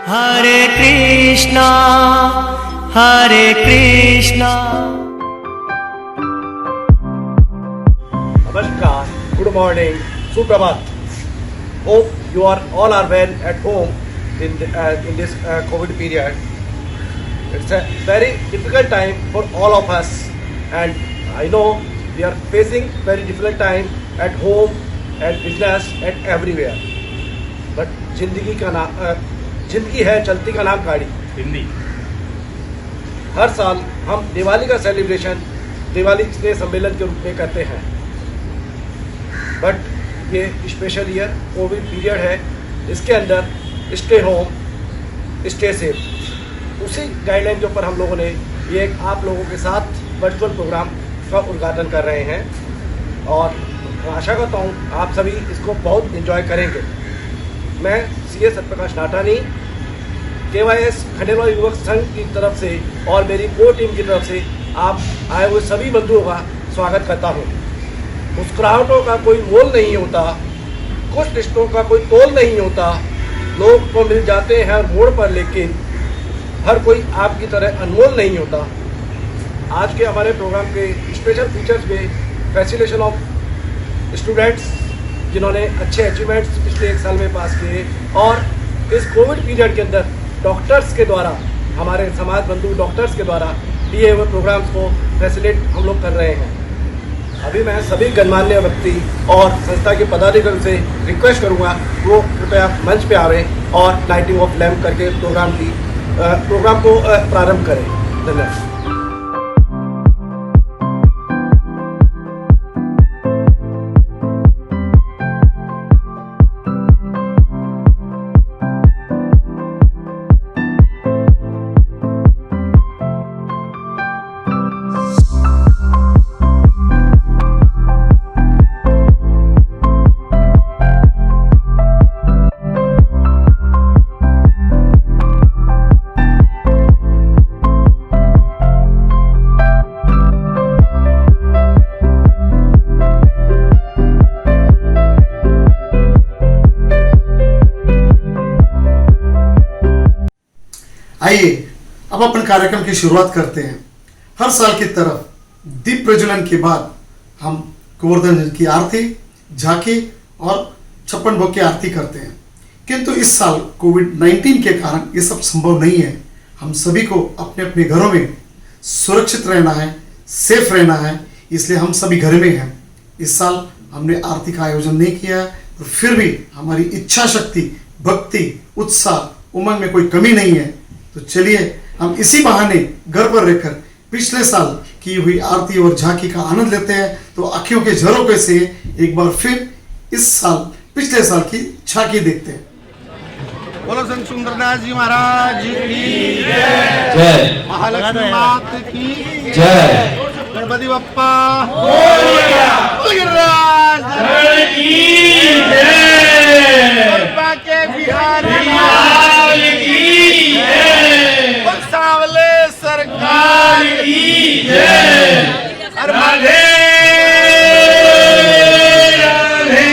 Hare Krishna Hare Krishna. Namaskar, good morning, Suprabhat. Hope you are all are well at home in this COVID period. It's a very difficult time for all of us, and I know we are facing very difficult time at home, at business, at everywhere. But जिंदगी है चलती का नाम गाड़ी। हिंदी हर साल हम दिवाली का celebration Diwali स्नेह सम्मेलन के रूप में करते हैं, बट ये स्पेशल ईयर कोविड पीरियड है। इसके अंदर स्टे होम स्टे सेफ, उसी गाइडलाइन के ऊपर हम लोगों ने ये एक आप लोगों के साथ वर्चुअल प्रोग्राम का उद्घाटन कर रहे हैं और आशा करता हूँ आप सभी इसको बहुत एंजॉय करेंगे। मैं सीए सत्यप्रकाश नाटानी KYS खंडेलवाल युवक संघ की तरफ से और मेरी कोर टीम की तरफ से आप आए हुए सभी बंधुओं का स्वागत करता हूँ। मुस्कुराहटों का कोई मोल नहीं होता, कुछ रिश्तों का कोई तोल नहीं होता। लोग तो मिल जाते हैं मोड़ पर, लेकिन हर कोई आपकी तरह अनमोल नहीं होता। आज के हमारे प्रोग्राम के स्पेशल फीचर्स में फैसिलिटेशन ऑफ स्टूडेंट्स जिन्होंने अच्छे अचीवमेंट्स पिछले एक साल में पास किए, और इस कोविड पीरियड के अंदर डॉक्टर्स के द्वारा, हमारे समाज बंधु डॉक्टर्स के द्वारा दिए हुए प्रोग्राम्स को फैसिलिटेट हम लोग कर रहे हैं। अभी मैं सभी गणमान्य व्यक्ति और संस्था के पदाधिकारी से रिक्वेस्ट करूंगा वो कृपया मंच पे आवें और लाइटिंग ऑफ लैम्प करके प्रोग्राम को प्रारंभ करें। धन्यवाद। आइए अब अपन कार्यक्रम की शुरुआत करते हैं। हर साल की तरह दीप प्रज्वलन के बाद हम गोवर्धन की आरती, झांकी और छप्पन भोग की आरती करते हैं, किंतु इस साल कोविड-19 के कारण ये सब संभव नहीं है। हम सभी को अपने अपने घरों में सुरक्षित रहना है, सेफ रहना है, इसलिए हम सभी घर में हैं। इस साल हमने आरती का आयोजन नहीं किया और फिर भी हमारी इच्छा शक्ति, भक्ति, उत्साह, उमंग में कोई कमी नहीं है। तो चलिए हम इसी बहाने घर पर रहकर पिछले साल की हुई आरती और झांकी का आनंद लेते हैं। तो आंखों के झरोखे से एक बार फिर इस साल पिछले साल की झांकी देखते हैं। बोलो संत सुंदरदास जी महाराज की जय, महालक्ष्मी मात की जय, गणपति बप्पा के बिहारी सावले सरकार की जय। राधे राधे।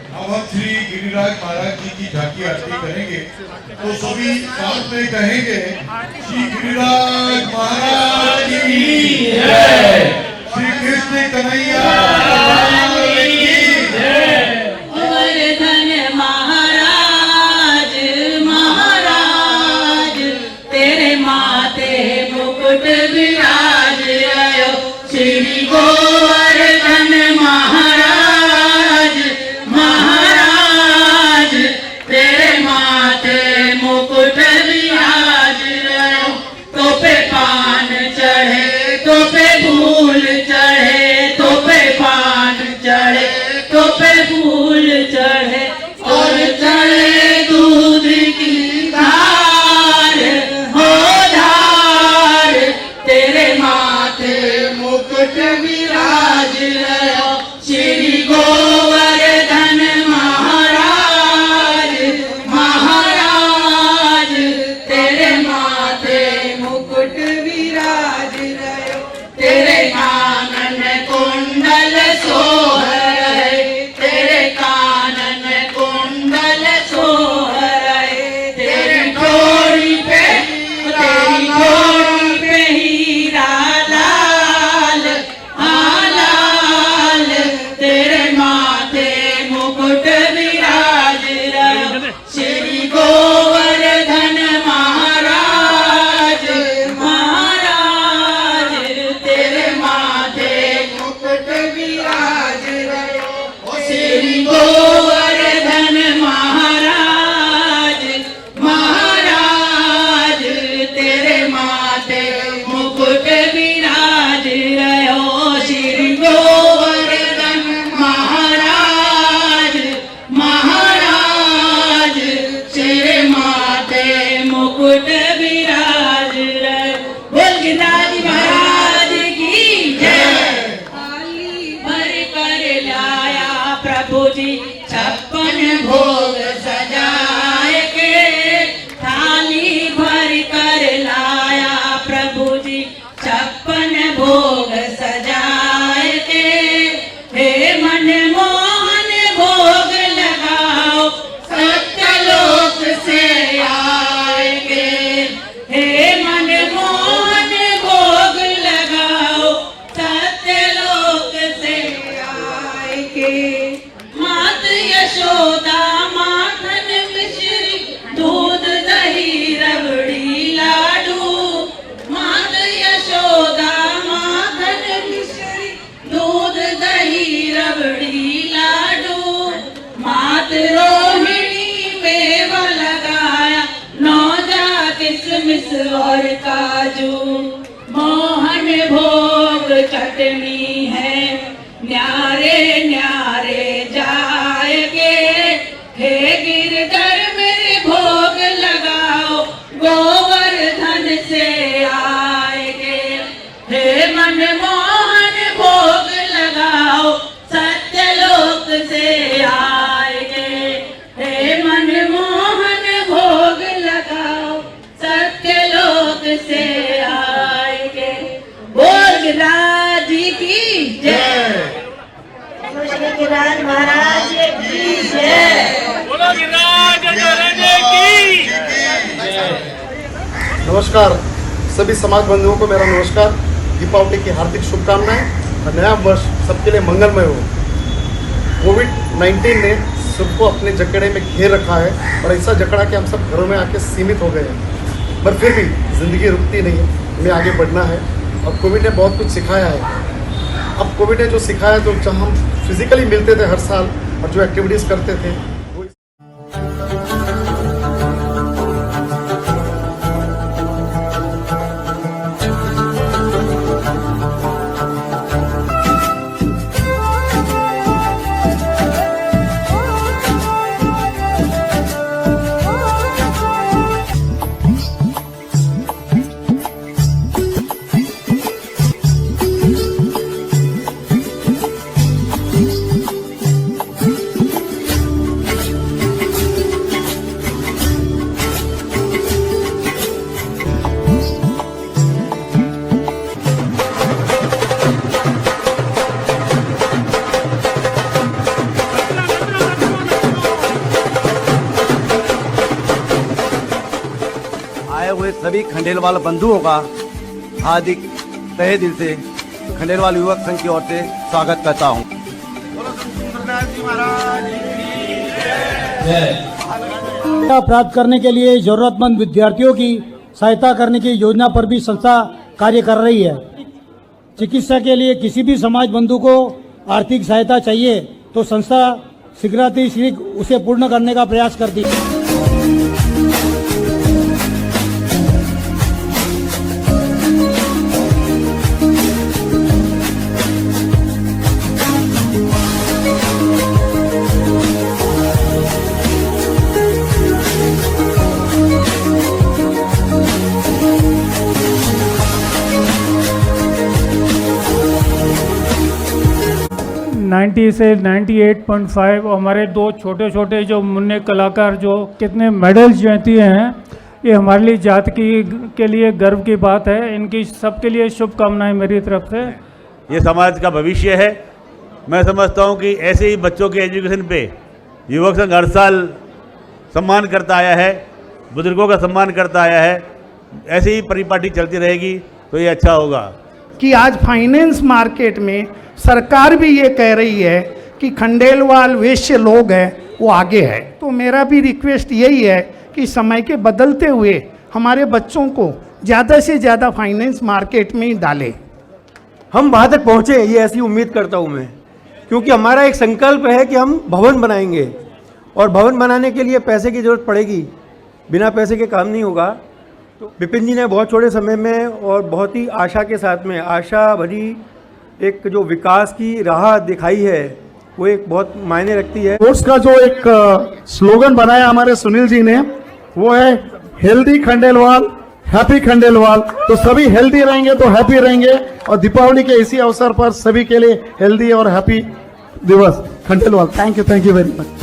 अब हम श्री गिरिराज महाराज जी की झांकी आरती करेंगे, तो सभी साथ में कहेंगे श्री गिरिराज महाराज की जय, श्री कृष्ण कन्हैया छप्पन भोग सजाए के, हे मनमोहन भोग लगाओ सत्यलोक से आएंगे, हे मनमोहन भोग लगाओ सत्यलोक से आएंगे। मात यशोदा माखन मिश्री दूध दही रबड़ी लाडू, मात यशोदा माखन मिश्री दूध दही रबड़ी लाडू, मात रोहिणी मेवा लगाया नौजा किसमिस और काजू, मोहन भोग चटनी है न्यारे न्यारे जाएंगे, हे गिरधर मेरे भोग लगाओ गोवर्धन से आएंगे, हे मनमोहन भोग लगाओ सत्यलोक से आएंगे, हे मनमोहन भोग लगाओ सत्यलोक से आएंगे। बोल गिरिराज जी की जय, गिरिराज महाराज की जय। नमस्कार सभी समाज बंधुओं को मेरा नमस्कार। दीपावली की हार्दिक शुभकामनाएं और नया वर्ष सबके लिए मंगलमय हो। कोविड-19 ने सबको अपने जकड़े में घेर रखा है और ऐसा जकड़ा कि हम सब घरों में आके सीमित हो गए हैं, पर फिर भी ज़िंदगी रुकती नहीं है, हमें आगे बढ़ना है और कोविड ने बहुत कुछ सिखाया है। अब कोविड ने जो सिखाया, जो जहाँ हम फिजिकली मिलते थे हर साल और जो एक्टिविटीज़ करते थे, हुए सभी खंडेलवाल बंधुओं का हार्दिक तहे दिल से खंडेलवाल युवक संघ की ओर से स्वागत करता हूं। प्राप्त करने के लिए जरूरतमंद विद्यार्थियों की सहायता करने की योजना पर भी संस्था कार्य कर रही है। चिकित्सा के लिए किसी भी समाज बंधु को आर्थिक सहायता चाहिए तो संस्था शीघ्र उसे पूर्ण करने का प्रयास करती है। से 98.5 हमारे दो छोटे छोटे जो मुन्ने कलाकार जो कितने मेडल्स जीते हैं, ये हमारे लिए जात के लिए गर्व की बात है। इनकी सबके लिए शुभकामनाएं मेरी तरफ से। ये समाज का भविष्य है। मैं समझता हूँ कि ऐसे ही बच्चों के एजुकेशन पे युवक संघ हर साल सम्मान करता आया है, बुजुर्गों का सम्मान करता आया है। ऐसे ही परिपाटी चलती रहेगी तो ये अच्छा होगा। कि आज फाइनेंस मार्केट में सरकार भी ये कह रही है कि खंडेलवाल वैश्य लोग हैं वो आगे है, तो मेरा भी रिक्वेस्ट यही है कि समय के बदलते हुए हमारे बच्चों को ज़्यादा से ज़्यादा फाइनेंस मार्केट में डालें। हम वहाँ तक पहुँचे ये ऐसी उम्मीद करता हूँ मैं, क्योंकि हमारा एक संकल्प है कि हम भवन बनाएंगे और भवन बनाने के लिए पैसे की ज़रूरत पड़ेगी, बिना पैसे के काम नहीं होगा। तो विपिन जी ने बहुत छोटे समय में और बहुत ही आशा के साथ में आशा भरी एक जो विकास की राह दिखाई है वो एक बहुत मायने रखती है। स्पोर्ट्स का जो एक स्लोगन बनाया हमारे सुनील जी ने वो है हेल्दी खंडेलवाल हैप्पी खंडेलवाल। तो सभी हेल्दी रहेंगे तो हैप्पी रहेंगे और दीपावली के इसी अवसर पर सभी के लिए हेल्दी और हैप्पी दिवस Khandelwal. Thank you very much.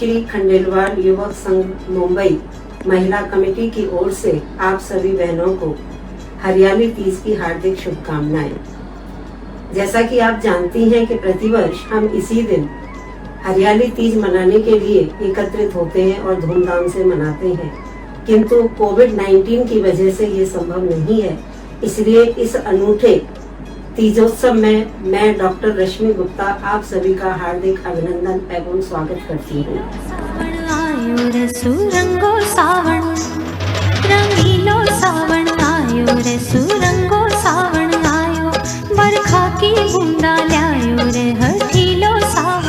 Shri Khandelwal युवक संघ मुंबई महिला कमेटी की ओर से आप सभी बहनों को हरियाली तीज की हार्दिक शुभकामनाएं। जैसा कि आप जानती हैं कि प्रतिवर्ष हम इसी दिन हरियाली तीज मनाने के लिए एकत्रित होते हैं और धूमधाम से मनाते हैं, किंतु कोविड-19 की वजह से ये संभव नहीं है। इसलिए इस अनूठे तीजोत्सव में मैं डॉक्टर रश्मि गुप्ता आप सभी का हार्दिक अभिनंदन एवं स्वागत करती हूँ। सुरंगो सावन रंगीलो सावन आयो रे, सुरंगो सावन आयो, बरखा की बूंदा लायो रे, हठीलो सावन।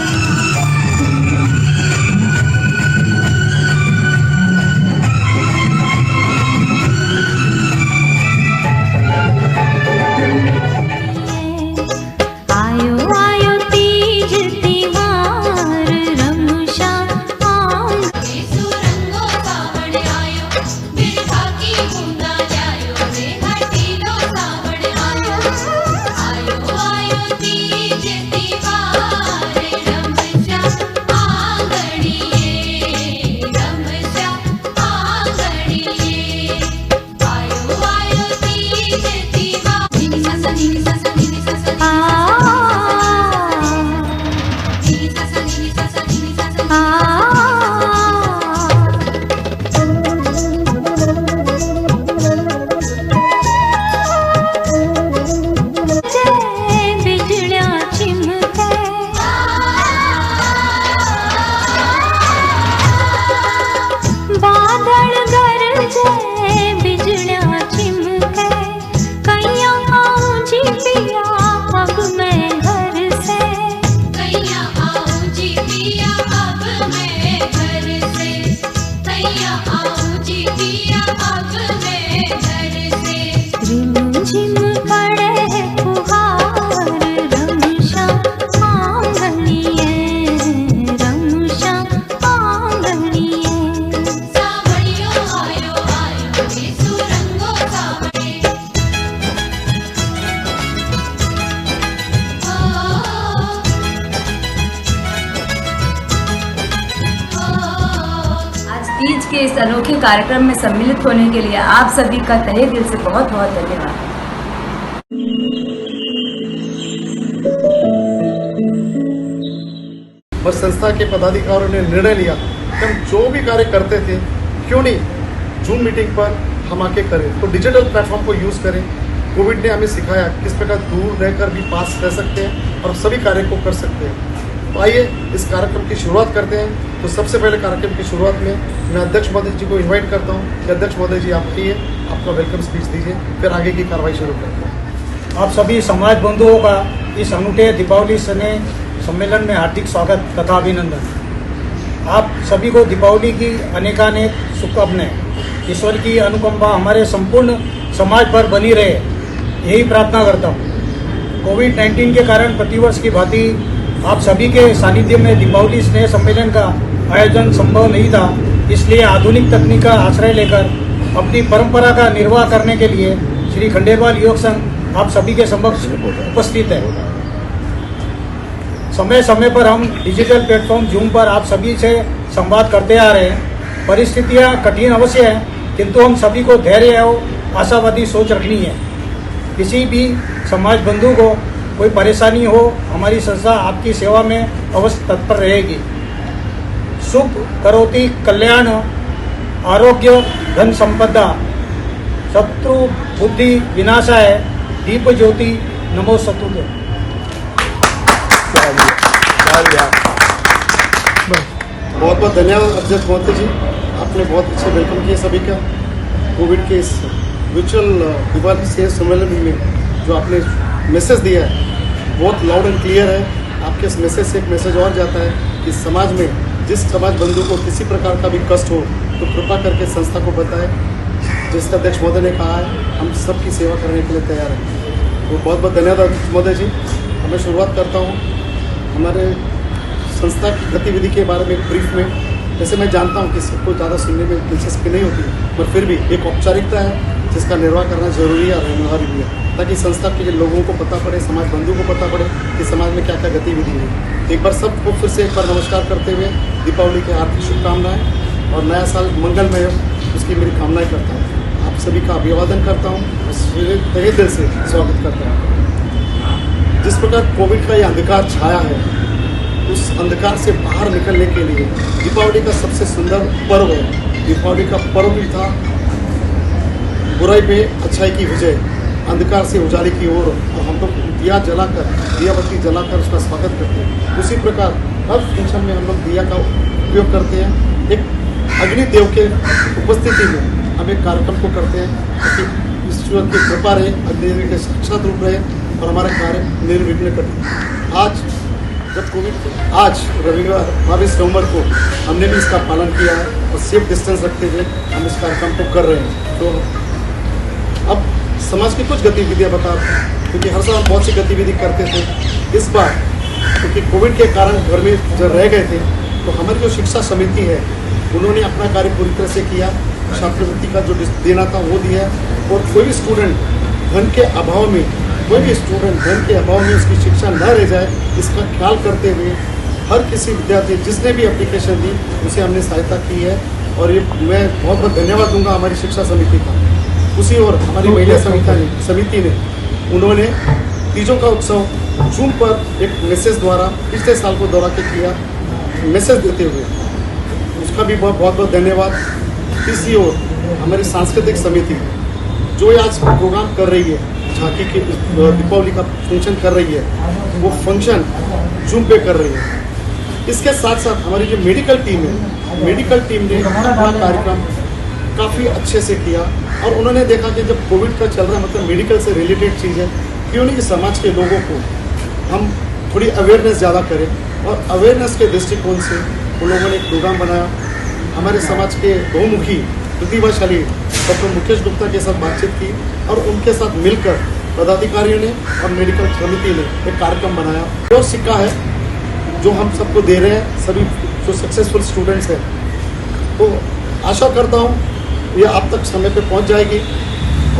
तीज के इस अनोखे कार्यक्रम में सम्मिलित होने के लिए आप सभी का तहे दिल से बहुत बहुत धन्यवाद। बस संस्था के पदाधिकारियों ने निर्णय लिया कि हम जो भी कार्य करते थे क्यों नहीं जूम मीटिंग पर हम आके करें, तो डिजिटल प्लेटफॉर्म को यूज़ करें। कोविड ने हमें सिखाया किस प्रकार दूर रहकर भी पास रह सकते हैं और सभी कार्य को कर सकते हैं। तो आइए इस कार्यक्रम की शुरुआत करते हैं। तो सबसे पहले कार्यक्रम की शुरुआत में मैं अध्यक्ष महोदय जी को इनवाइट करता हूं कि अध्यक्ष महोदय जी आप आइए, आपका वेलकम स्पीच दीजिए, फिर आगे की कार्रवाई शुरू करते हैं। आप सभी समाज बंधुओं का इस अनूठे दीपावली स्नेह सम्मेलन में हार्दिक स्वागत तथा अभिनंदन। आप सभी को दीपावली की अनेकानेक शुभकामनाएं। ईश्वर की अनुकंपा हमारे संपूर्ण समाज पर बनी रहे, यही प्रार्थना करता हूँ। कोविड-19 के कारण प्रतिवर्ष की भांति आप सभी के सानिध्य में दीपावली स्नेह सम्मेलन का आयोजन संभव नहीं था, इसलिए आधुनिक तकनीक का आश्रय लेकर अपनी परंपरा का निर्वाह करने के लिए श्री खंडेलवाल युवक संघ आप सभी के समक्ष उपस्थित है। समय समय पर हम डिजिटल प्लेटफॉर्म जूम पर आप सभी से संवाद करते आ रहे हैं। परिस्थितियां कठिन अवश्य हैं, किंतु हम सभी को धैर्य और आशावादी सोच रखनी है। किसी भी समाज बंधु को कोई परेशानी हो, हमारी संस्था आपकी सेवा में अवश्य तत्पर रहेगी। सुख करोति कल्याण, आरोग्य धन संपदा, शत्रु बुद्धि विनाशाय, दीप ज्योति नमोस्तुते। बहुत बहुत धन्यवाद अध्यक्ष महोदय जी, आपने बहुत अच्छे वेलकम किया सभी का। कोविड के इस वर्चुअल दीपावली स्नेह सम्मेलन में जो आपने मैसेज दिया है बहुत लाउड एंड क्लियर है। आपके इस मैसेज से एक मैसेज और जाता है कि समाज में जिस समाज बंधु को किसी प्रकार का भी कष्ट हो तो कृपा करके संस्था को बताएं। जैसा अध्यक्ष महोदय ने कहा है, हम सबकी सेवा करने के लिए तैयार हैं। तो बहुत बहुत धन्यवाद अध्यक्ष महोदय जी। मैं शुरुआत करता हूँ हमारे संस्था की गतिविधि के बारे में एक ब्रीफ में। जैसे मैं जानता हूँ कि सबको ज़्यादा सुनने में दिलचस्पी नहीं होती, पर फिर भी एक औपचारिकता है जिसका निर्वाह करना जरूरी है और अनिवार्य भी है। ताकि संस्था के लोगों को पता पड़े, समाज बंधुओं को पता पड़े कि समाज में क्या क्या गतिविधि है। एक बार सबको फिर से एक बार नमस्कार करते हुए दीपावली की हार्दिक शुभकामनाएं और नया साल मंगलमय हो, उसकी मेरी कामनाएं करता हूँ। आप सभी का अभिवादन करता हूँ, तहे दिल से स्वागत करता हूँ। जिस प्रकार कोविड का ये अंधकार छाया है, उस अंधकार से बाहर निकलने के लिए दीपावली का सबसे सुंदर पर्व है। दीपावली का पर्व भी था बुराई पे अच्छाई की विजय, अंधकार से उजाले की ओर, और हम लोग दिया जलाकर, दियाबत्ती जलाकर उसका स्वागत करते हैं। उसी प्रकार हर फंक्शन में हम लोग दिया का उपयोग करते हैं। एक अग्निदेव के उपस्थिति में हम एक कार्यक्रम को करते हैं ताकि ईश्वर की कृपा रहे, अग्निदेव के साक्षात रूप रहे और हमारे कार्य निर्विघ्न करें। आज रविवार 22 नवंबर को हमने भी इसका पालन किया है और सेफ डिस्टेंस रखते हुए हम इस कार्यक्रम को कर रहे हैं। तो अब समाज की कुछ गतिविधियां बता रहे हैं, क्योंकि हर साल बहुत सी गतिविधि करते थे। इस बार क्योंकि कोविड के कारण घर में जब रह गए थे, तो हमारी जो शिक्षा समिति है उन्होंने अपना कार्य पूरी तरह से किया। छात्रवृत्ति का जो देना था वो दिया, और कोई भी स्टूडेंट धन के अभाव में उसकी शिक्षा न रह जाए, इसका ख्याल करते हुए हर किसी विद्यार्थी जिसने भी एप्लीकेशन दी उसे हमने सहायता की है। और ये मैं बहुत बहुत धन्यवाद दूंगा हमारी शिक्षा समिति का। उसी और हमारी महिला समिति ने उन्होंने तीजों का उत्सव जूम पर एक मैसेज द्वारा पिछले साल को दोहरा के किया, मैसेज देते हुए, उसका भी बहुत बहुत धन्यवाद। इसी ओर हमारी सांस्कृतिक समिति जो आज प्रोग्राम कर रही है, झांकी की दीपावली का फंक्शन कर रही है, वो फंक्शन जूम पे कर रही है। इसके साथ साथ हमारी जो मेडिकल टीम है, मेडिकल टीम ने अपना कार्यक्रम काफ़ी अच्छे से किया, और उन्होंने देखा कि जब कोविड का चल रहा है, मतलब मेडिकल से रिलेटेड चीज़ है, क्यों नहीं कि समाज के लोगों को हम थोड़ी अवेयरनेस ज़्यादा करें। और अवेयरनेस के दृष्टिकोण से उन लोगों ने एक प्रोग्राम बनाया। हमारे समाज के बहुमुखी प्रतिभाशाली डॉक्टर मुकेश गुप्ता के साथ बातचीत की, और उनके साथ मिलकर पदाधिकारियों ने और मेडिकल समिति ने एक कार्यक्रम बनाया। वो सिक्का है जो हम सबको दे रहे हैं, सभी जो सक्सेसफुल स्टूडेंट्स हैं। तो आशा करता हूँ ये आप तक समय पे पहुँच जाएगी।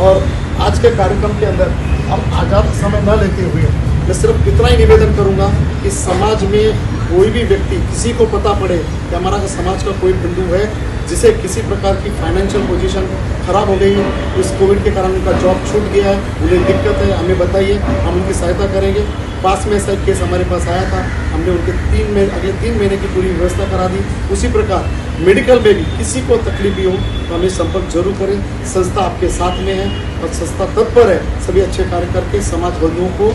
और आज के कार्यक्रम के अंदर अब आज़ाद समय न लेते हुए मैं सिर्फ इतना ही निवेदन करूँगा कि समाज में कोई भी व्यक्ति, किसी को पता पड़े कि हमारा समाज का कोई बिंदु है जिसे किसी प्रकार की फाइनेंशियल पोजीशन खराब हो गई है, इस कोविड के कारण उनका जॉब छूट गया है, उन्हें दिक्कत है, हमें बताइए, हम उनकी सहायता करेंगे। पास में ऐसा एक केस हमारे पास आया था, हमने उनके अगले 3 महीने की पूरी व्यवस्था करा दी। उसी प्रकार मेडिकल में भी किसी को तकलीफ भी हो तो हमें संपर्क जरूर करें। संस्था आपके साथ में है और संस्था तत्पर है सभी अच्छे कार्य करके समाज बंधुओं को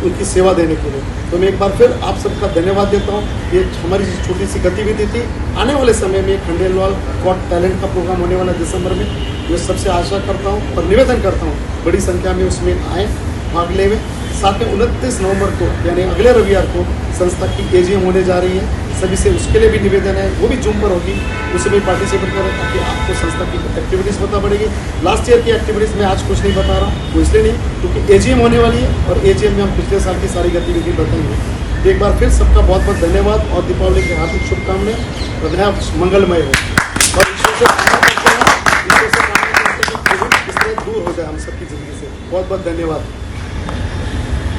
उनकी सेवा देने के लिए। तो मैं एक बार फिर आप सबका धन्यवाद देता हूँ। ये हमारी छोटी सी गतिविधि थी। आने वाले समय में खंडेलवाल गॉट टैलेंट का प्रोग्राम होने वाला दिसंबर में, मैं सबसे आशा करता हूँ और निवेदन करता हूँ बड़ी संख्या में उसमें आए, भाग ले। साथ में 29 नवंबर को यानी अगले रविवार को संस्था की AGM होने जा रही है। सभी से उसके लिए भी निवेदन है, वो भी जूम पर होगी, उसमें भी पार्टिसिपेट करें ताकि आपको संस्था की एक्टिविटीज़ पता पड़ेगी। लास्ट ईयर की एक्टिविटीज़ में आज कुछ नहीं बता रहा हूँ, वो इसलिए नहीं क्योंकि AGM होने वाली है और AGM में हम पिछले साल की सारी गतिविधि बताएंगे। एक बार फिर सबका बहुत बहुत धन्यवाद और दीपावली की हार्दिक शुभकामनाएं और नया मंगलमय हो। और ईश्वर से इससे दूर हो जाए हम सबकी जिंदगी से। बहुत बहुत धन्यवाद।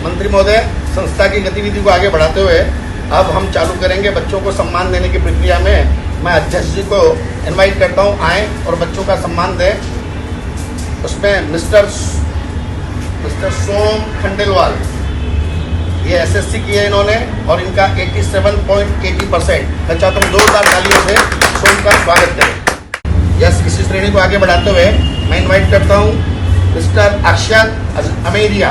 मंत्री महोदय, संस्था की गतिविधि को आगे बढ़ाते हुए अब हम चालू करेंगे बच्चों को सम्मान देने की प्रक्रिया में। मैं अध्यक्ष जी को इनवाइट करता हूं, आए और बच्चों का सम्मान दें। उसमें मिस्टर सोम खंडेलवाल, ये SSC किए इन्होंने और इनका 87.80%। मैं चाहता हूँ जोरदार तालियों से सोम का स्वागत करें। यस, इसी श्रेणी को आगे बढ़ाते हुए मैं इन्वाइट करता हूँ मिस्टर अक्षत अमेरिया,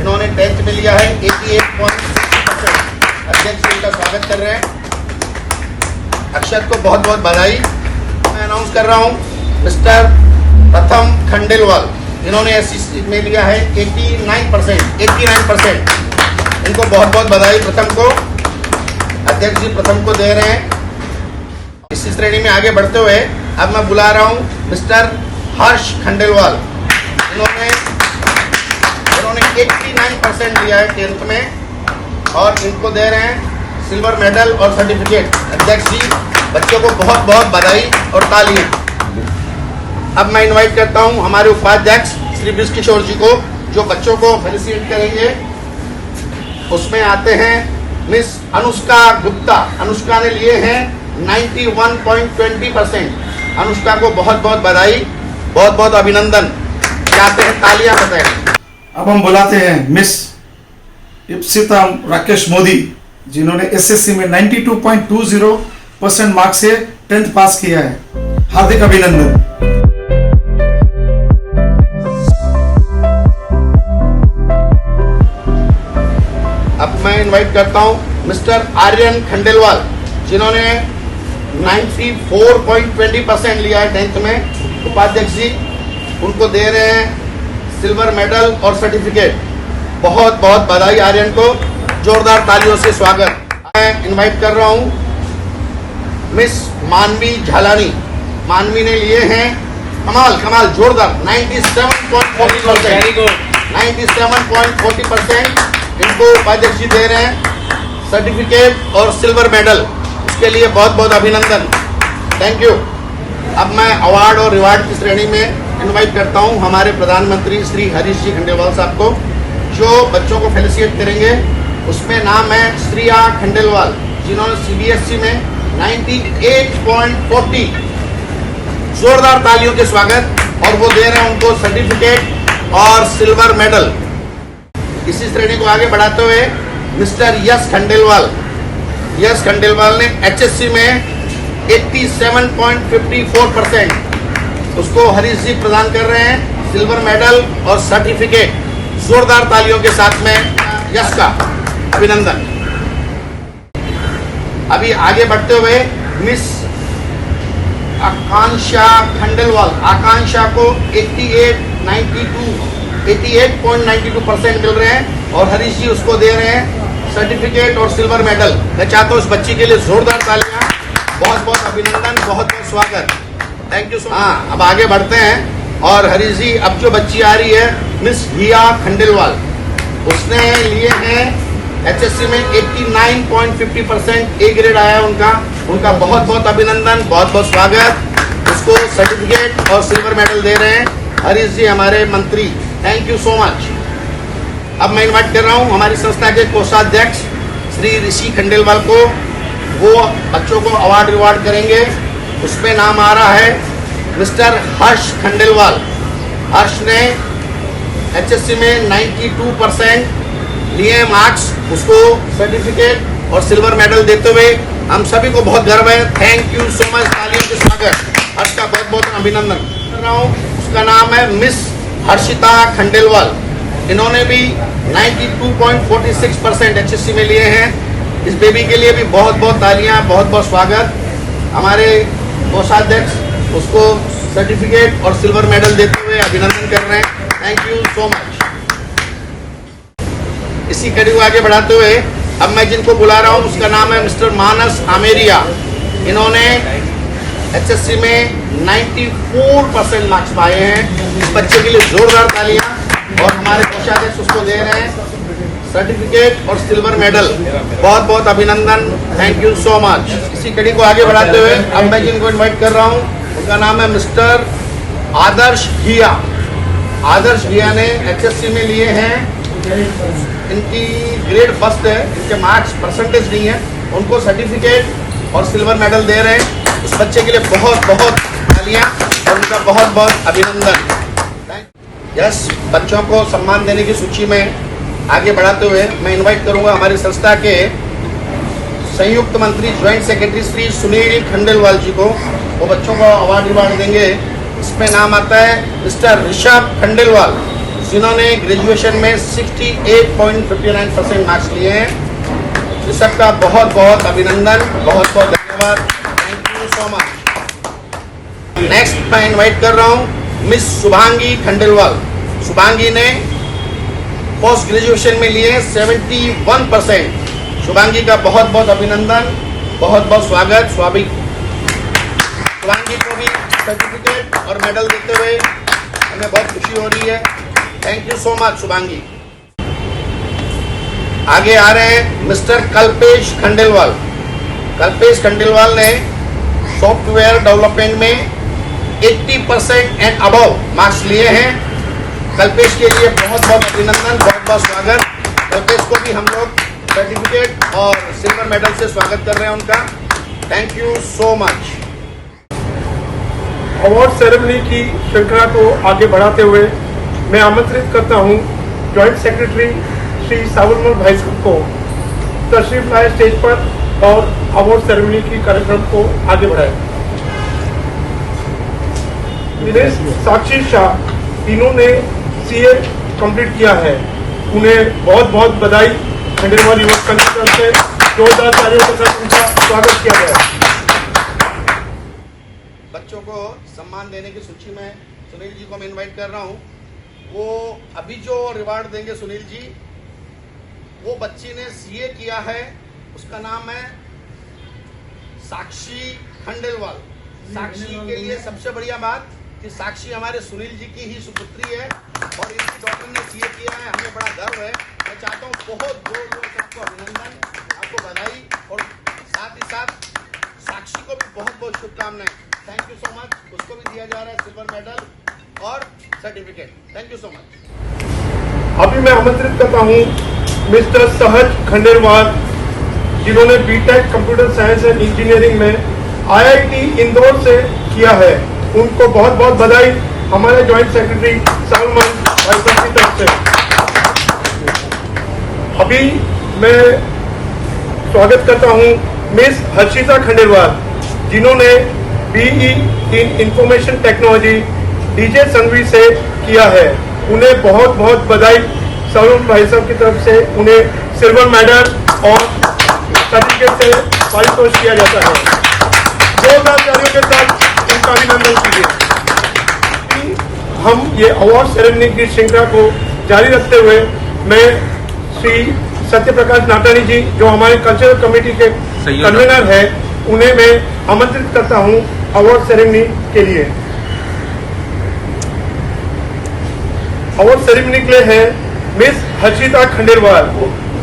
इन्होंने 10th में लिया है 88.6%। अध्यक्ष जी का स्वागत कर रहे हैं। अक्षत को बहुत बहुत बधाई। मैं अनाउंस कर रहा हूँ मिस्टर प्रथम खंडेलवाल, इन्होंने SSC में लिया है 89%। इनको बहुत बहुत बधाई प्रथम को। अध्यक्ष जी प्रथम को दे रहे हैं। इसी श्रेणी में आगे बढ़ते हुए अब मैं बुला रहा हूँ मिस्टर हर्ष खंडेलवाल, इन्होंने 89% लिया है 10th में और इनको दे रहे हैं सिल्वर मेडल और सर्टिफिकेट। अध्यक्ष जी, बच्चों को बहुत बहुत बधाई और तालियां। अब मैं इनवाइट करता हूं हमारे उपाध्यक्ष श्री ब्रिज किशोर जी को जो बच्चों को फेलिसिटेट करेंगे उसमें आते हैं मिस अनुष्का गुप्ता। अनुष्का ने लिए हैं 91.20%। अनुष्का को बहुत बहुत बधाई, बहुत बहुत अभिनंदन। चाहते हैं तालियां बताएं। अब हम बुलाते हैं मिस इप्सिता राकेश मोदी, जिन्होंने एसएससी में 92.20% मार्क्स से 10th पास किया है। हार्दिक अभिनंदन। अब मैं इनवाइट करता हूं मिस्टर आर्यन खंडेलवाल, जिन्होंने 94.20% लिया है 10th में। उपाध्यक्ष जी उनको दे रहे हैं सिल्वर मेडल और सर्टिफिकेट। बहुत बहुत बधाई आर्यन को, जोरदार तालियों से स्वागत। मैं इनवाइट कर रहा हूं मिस मानवी झालानी। मानवी ने लिए हैं कमाल जोरदार 97.40%। 97.40% इनको उपाध्यक्ष जी दे रहे हैं सर्टिफिकेट और सिल्वर मेडल। उसके लिए बहुत बहुत अभिनंदन, थैंक यू। अब मैं अवार्ड और रिवार्ड की श्रेणी में इनवाइट करता हूं हमारे प्रधानमंत्री श्री हरीश जी खंडेलवाल साहब को, जो बच्चों को फेलिसिटेट करेंगे। उसमें नाम है श्रिया खंडेलवाल, जिन्होंने सीबीएसई में 98.40। जोरदार तालियों के स्वागत। और वो दे रहे हैं उनको सर्टिफिकेट और सिल्वर मेडल। इसी श्रेणी को आगे बढ़ाते हुए मिस्टर यश खंडेलवाल। यश खंडेलवाल ने एचएससी में 87.54%। उसको हरीश जी प्रदान कर रहे हैं सिल्वर मेडल और सर्टिफिकेट। जोरदार तालियों के साथ में यश का अभिनंदन। अभी आगे बढ़ते हुए मिस आकांक्षा खंडेलवाल। आकांक्षा को 88.92% मिल रहे हैं और हरीश जी उसको दे रहे हैं सर्टिफिकेट और सिल्वर मेडल। मैं चाहता हूँ उस बच्ची के लिए जोरदार तालियां। बहुत बहुत अभिनंदन, बहुत बहुत स्वागत, थैंक यू सो मच। अब आगे बढ़ते हैं और हरीश जी, अब जो बच्ची आ रही है मिस हिया खंडेलवाल, उसने लिए हैं एचएससी में 89.50% ए ग्रेड आया उनका बहुत बहुत अभिनंदन, बहुत बहुत स्वागत। उसको सर्टिफिकेट और सिल्वर मेडल दे रहे हैं हरीश जी, हमारे मंत्री, थैंक यू सो मच। अब मैं इनवाइट कर रहा हूं हमारी संस्था के कोषाध्यक्ष श्री ऋषि खंडेलवाल को। वो बच्चों को अवार्ड रिवार्ड करेंगे। उसमें नाम आ रहा है मिस्टर हर्ष खंडेलवाल। हर्ष ने एचएससी में 92% लिए मार्क्स, उसको सर्टिफिकेट और सिल्वर मेडल देते हुए हम सभी को बहुत गर्व है। थैंक यू सो मच, तालियों के स्वागत। हर्ष का बहुत बहुत अभिनंदन कर रहा हूँ। उसका नाम है मिस हर्षिता खंडेलवाल। इन्होंने भी 92.46% एचएससी में लिए हैं। इस बेबी के लिए भी बहुत बहुत तालियां, बहुत बहुत स्वागत। हमारे कोषाध्यक्ष उसको सर्टिफिकेट और सिल्वर मेडल देते हुए अभिनंदन कर रहे हैं, थैंक यू सो मच। इसी कड़ी को आगे बढ़ाते हुए अब मैं जिनको बुला रहा हूँ उसका नाम है मिस्टर मानस आमेरिया। इन्होंने एचएससी में 94% मार्क्स पाए हैं। इस बच्चे के लिए जोरदार तालियां। और हमारे कोषाध्यक्ष उसको दे रहे हैं सर्टिफिकेट और सिल्वर मेडल। बहुत बहुत अभिनंदन, थैंक यू सो मच। इसी कड़ी को आगे बढ़ाते हुए अब मैं जिनको इन्वाइट कर रहा हूँ उनका नाम है मिस्टर आदर्श घिया। आदर्श घिया ने एचएससी में लिए हैं, इनकी ग्रेड फर्स्ट है, इनके मार्क्स परसेंटेज नहीं है, उनको सर्टिफिकेट और सिल्वर मेडल दे रहे हैं। उस बच्चे के लिए बहुत बहुत तालियां और उनका बहुत बहुत अभिनंदन। यस, बच्चों को सम्मान देने की सूची में आगे बढ़ाते हुए मैं इनवाइट करूंगा हमारी संस्था के संयुक्त मंत्री ज्वाइंट सेक्रेटरी श्री सुनील खंडेलवाल जी को। वो बच्चों को अवार्ड रिवार्ड देंगे। इसमें नाम आता है मिस्टर ऋषभ खंडेलवाल, जिन्होंने ग्रेजुएशन में 68.59% मार्क्स लिए हैं। ऋषभ का बहुत बहुत अभिनंदन, बहुत बहुत धन्यवाद, thank you so much. Next मैं इनवाइट कर रहा हूँ मिस शुभांगी खंडेलवाल। शुभांगी ने पोस्ट ग्रेजुएशन में लिए 71%। शुभांगी का बहुत बहुत अभिनंदन, बहुत बहुत स्वागत। शुभांगी को भी सर्टिफिकेट और मेडल देते हुए हमें बहुत खुशी हो रही है, thank you so much Shubhangi. आगे आ रहे हैं मिस्टर कल्पेश खंडेलवाल। कल्पेश खंडेलवाल ने सॉफ्टवेयर डेवलपमेंट में 80% एंड अबव मार्क्स लिए हैं। कल्पेश के लिए बहुत बहुत अभिनंदन, बहुत बहुत स्वागत। कल्पेश को भी हम लोग सर्टिफिकेट और सिल्वर मेडल से स्वागत कर रहे हैं उनका। Thank you so much. Award ceremony की श्रृंखला को आगे बढ़ाते हुए मैं आमंत्रित करता हूं जॉइंट सेक्रेटरी श्री सावलमल भाई साहब को तशरीफ लाए स्टेज पर और अवार्ड सेरेमनी की कार्यक्रम को आगे बढ़ाए। दिनेश साक्षी शाह तीनों ने सीए कंप्लीट किया है, उन्हें बहुत बहुत बधाई। खंडेलवाल युवक संघ की तरफ से जोरदार तालियों के साथ उनका स्वागत किया गया। बच्चों को सम्मान देने की सूची में सुनील जी को मैं इनवाइट कर रहा हूं। वो अभी जो रिवार्ड देंगे सुनील जी, वो बच्ची ने सीए किया है, उसका नाम है साक्षी खंडेलवाल। साक्षी के लिए सबसे बढ़िया बात कि साक्षी हमारे सुनील जी की ही सुपुत्री है और इनकी डॉक्टर ने सीए किया है, हमें बड़ा गर्व है। मैं चाहता हूँ बहुत जोर जोर से आपको अभिनंदन, आपको बधाई और साथ ही साथ साक्षी को भी बहुत बहुत शुभकामनाएं। Thank you so much. उसको भी दिया जा रहा है सिल्वर मेडल और certificate. Thank you so much. अभी मैं आमंत्रित करता हूं मिस्टर सहज खंडेलवाल, जिन्होंने BTech computer science and engineering में आईआईटी इंदौर से किया है। उनको बहुत बहुत बधाई हमारे जॉइंट सेक्रेटरी सावलमल भाई साहब की तरफ से। अभी मैं स्वागत करता हूं मिस हर्षिता खंडेलवाल, जिन्होंने BE in information technology DJ Sanghvi से किया है। उन्हें बहुत बहुत बधाई सावलमल भाई साहब की तरफ से। उन्हें सिल्वर मेडल और सर्टिफिकेट से पारितोषिक किया जाता है। जोरदार तालियों के साथ उनका अभिनंदन कीजिए। हम ये अवार्ड सेरेमनी की श्रृंखला को जारी रखते हुए मैं श्री सत्य प्रकाश नाटानी जी, जो हमारे कल्चरल कमेटी के कन्वीनर है, उन्हें मैं आमंत्रित करता हूं अवार्ड सेरेमनी के लिए। अवार्ड सेरेमनी के लिए है miss Harshita Khandelwal,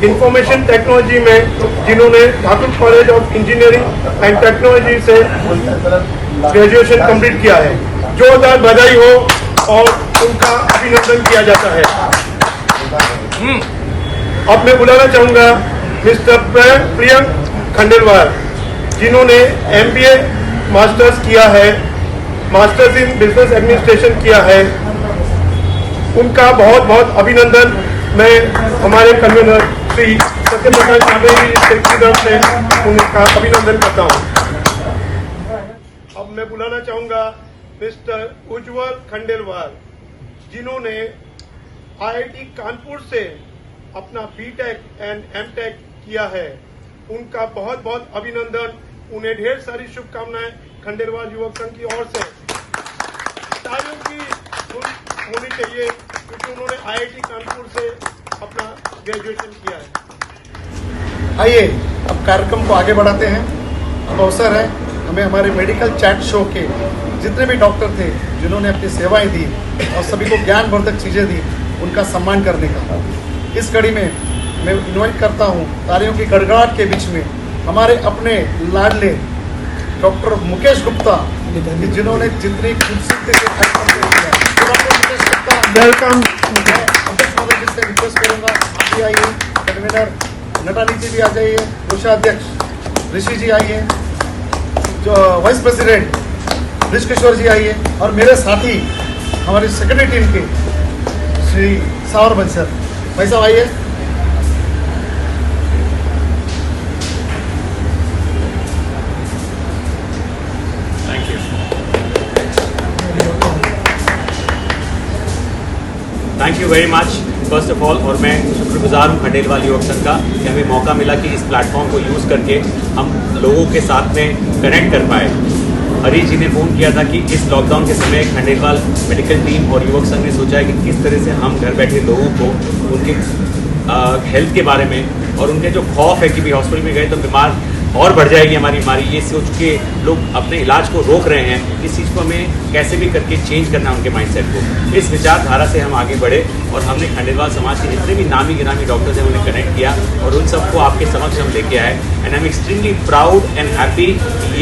information technology में जिन्होंने Thakur college of engineering and technology से ग्रेजुएशन कंप्लीट किया है। जोरदार बधाई हो और उनका अभिनंदन किया जाता है। अब मैं बुलाना चाहूंगा मिस्टर प्रियंक खंडेलवाल, जिन्होंने एमबीए मास्टर्स किया है, मास्टर्स इन बिजनेस एडमिनिस्ट्रेशन किया है। उनका बहुत बहुत अभिनंदन मैं हमारे कन्वीनर श्री सत्य प्रकाश नाटानी जी की तरफ से उनका अभिनंदन करता हूं। अब मैं बुलाना चाहूंगा मिस्टर उज्जवल खंडेलवाल, जिन्होंने आईआईटी कानपुर से अपना बीटेक एंड एमटेक किया है। उनका बहुत बहुत अभिनंदन, उन्हें ढेर सारी शुभकामनाएं खंडेलवाल युवक संघ की ओर से। तालियों की होनी चाहिए क्योंकि उन्होंने आईआईटी कानपुर से अपना ग्रेजुएशन किया है। आइए अब कार्यक्रम को आगे बढ़ाते हैं। अब अवसर है हमें हमारे मेडिकल चैट शो के जितने भी डॉक्टर थे जिन्होंने अपनी सेवाएं दी और सभी को ज्ञानवर्धक चीज़ें दी, उनका सम्मान करने का। इस कड़ी में मैं इन्वाइट करता हूं तालियों की गड़गड़ाहट के बीच में हमारे अपने लाडले डॉक्टर मुकेश गुप्ता, जिन्होंने जितनी खूबसूरती से कार्यक्रम किया। Doctor Mukesh Gupta, welcome. जिससे रिक्वेस्ट करूँगा आप भी आइए, कन्वीनर नटानी जी भी आ जाइए, कोषाध्यक्ष ऋषि जी आइए, जो वाइस प्रेसिडेंट ब्रिज किशोर जी आइए और मेरे साथी हमारी सेक्रेटरी टीम के श्री सावर बंसर भाई साहब आइए। Thank you very much first of all. और मैं शुक्रगुजार हूँ खंडेलवाल युवक संघ का कि हमें मौका मिला कि इस प्लेटफॉर्म को यूज़ करके हम लोगों के साथ में कनेक्ट कर पाए। हरीश जी ने फ़ोन किया था कि इस लॉकडाउन के समय खंडेलवाल मेडिकल टीम और युवक संघ ने सोचा है कि किस तरह से हम घर बैठे लोगों को उनके हेल्थ के बारे में और उनके जो खौफ है कि भी हॉस्पिटल में गए तो बीमार और बढ़ जाएगी हमारी बीमारी, ये सोच के लोग अपने इलाज को रोक रहे हैं। इस चीज़ को हमें कैसे भी करके चेंज करना है उनके माइंडसेट को। इस विचारधारा से हम आगे बढ़े और हमने खंडेलवाल समाज के जितने भी नामी गिरामी डॉक्टर्स हैं उन्हें कनेक्ट किया और उन सबको आपके समक्ष हम लेके आए। And I am extremely proud and happy.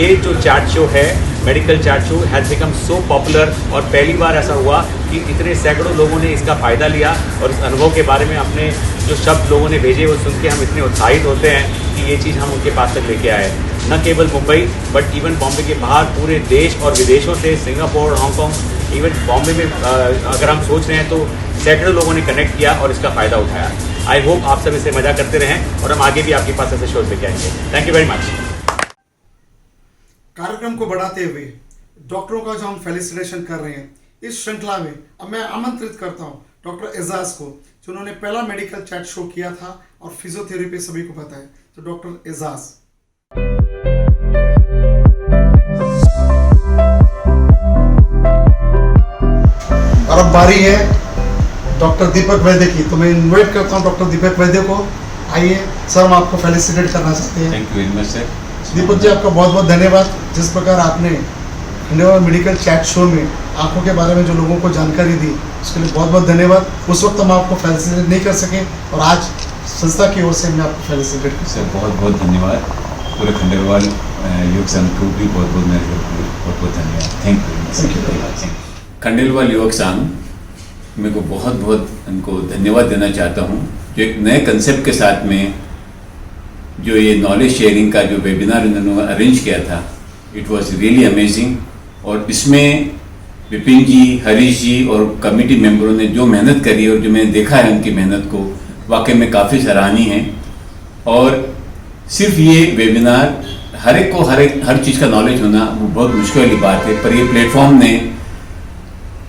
ये जो चैट शो है medical chat show has become so popular और पहली बार ऐसा हुआ कि इतने सैकड़ों लोगों ने इसका फ़ायदा लिया और इस अनुभव के बारे में अपने जो शब्द लोगों ने भेजे वो सुन के हम इतने उत्साहित होते हैं कि ये चीज़ हम उनके पास तक लेके आए। न केवल मुंबई बट इवन बॉम्बे के बाहर पूरे देश और विदेशों से, सिंगापुर, हांगकॉन्ग, इवन बॉम्बे में अगर हम सोच रहे हैं तो सैकड़ों लोगों ने कनेक्ट किया और इसका फ़ायदा उठाया। आई होप आप सब इसे मज़ा करते रहें और हम आगे भी आपके पास ऐसे शोज लेके आएंगे। Thank you very much. कार्यक्रम को बढ़ाते हुए डॉक्टरों का जो हम फेलिसिटेशन कर रहे हैं इस श्रृंखला में अब मैं आमंत्रित करता हूं डॉक्टर एजाज को, जिन्होंने पहला मेडिकल चैट शो किया था और फिजियोथेरेपी सभी को पता है। तो डॉक्टर एजाज। और अब बारी है डॉक्टर दीपक वैद्य की, तो मैं इन्वाइट करता हूं डॉक्टर दीपक वैद्य को। आइए सर, हम आपको फेलिसिटेट करना चाहते हैं। Thank you very much sir. Deepak ji, आपका बहुत बहुत धन्यवाद। जिस प्रकार आपने खंडेलवाल मेडिकल चैट शो में आंखों के बारे में जो लोगों को जानकारी दी उसके लिए बहुत बहुत धन्यवाद। उस वक्त हम आपको फेलिसिटेट नहीं कर सके और आज संस्था की ओर से मैं आपको फेलिसिटेट कर सर। बहुत बहुत धन्यवाद। पूरे खंडेलवाल युवक संघ को भी बहुत बहुत धन्यवाद। Thank you. खंडेलवाल युवक संघ मेरे को बहुत बहुत उनको धन्यवाद देना चाहता हूँ जो एक नए कंसेप्ट के साथ में जो ये नॉलेज शेयरिंग का जो वेबिनार उन्होंने अरेंज किया था, इट वाज रियली अमेजिंग। और इसमें विपिन जी, हरीश जी और कमेटी मेंबरों ने जो मेहनत करी और जो मैंने देखा है उनकी मेहनत को, वाकई में काफ़ी सराहनीय है। और सिर्फ ये वेबिनार हर एक को हर चीज़ का नॉलेज होना वो बहुत मुश्किल वाली बात है, पर ये प्लेटफॉर्म ने